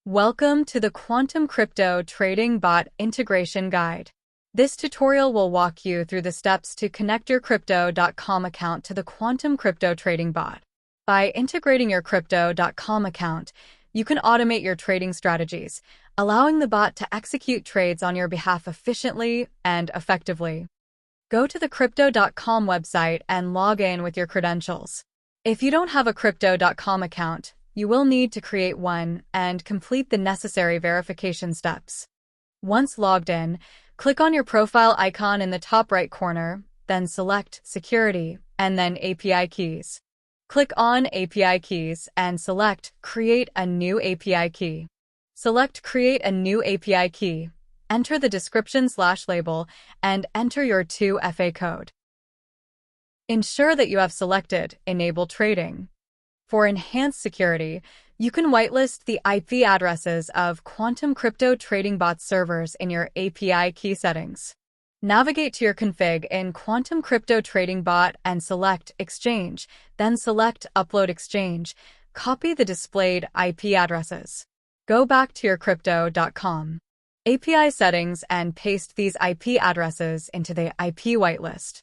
Welcome to the Quantum Crypto Trading Bot Integration Guide. This tutorial will walk you through the steps to connect your Crypto.com account to the Quantum Crypto Trading Bot. By integrating your Crypto.com account, you can automate your trading strategies, allowing the bot to execute trades on your behalf efficiently and effectively. Go to the Crypto.com website and log in with your credentials. If you don't have a Crypto.com account, you will need to create one and complete the necessary verification steps. Once logged in, click on your profile icon in the top right corner, then select Security and then API Keys. Click on API Keys and select Create a new API key. Select Create a new API key, enter the description/label, and enter your 2FA code. Ensure that you have selected Enable Trading. For enhanced security, you can whitelist the IP addresses of Quantum Crypto Trading Bot servers in your API key settings. Navigate to your config in Quantum Crypto Trading Bot and select Exchange, then select Upload Exchange. Copy the displayed IP addresses. Go back to your Crypto.com API settings and paste these IP addresses into the IP whitelist.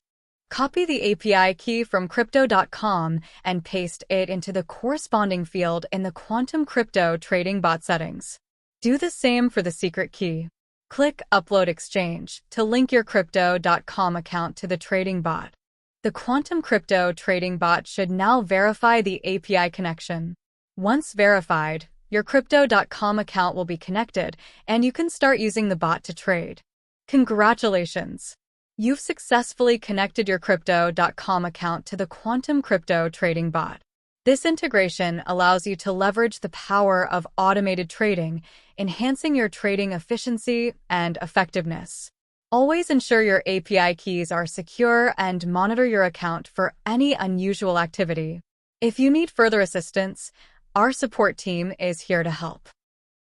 Copy the API key from Crypto.com and paste it into the corresponding field in the Quantum Crypto Trading Bot settings. Do the same for the secret key. Click Upload Exchange to link your Crypto.com account to the trading bot. The Quantum Crypto Trading Bot should now verify the API connection. Once verified, your Crypto.com account will be connected and you can start using the bot to trade. Congratulations! You've successfully connected your Crypto.com account to the Quantum Crypto Trading Bot. This integration allows you to leverage the power of automated trading, enhancing your trading efficiency and effectiveness. Always ensure your API keys are secure and monitor your account for any unusual activity. If you need further assistance, our support team is here to help.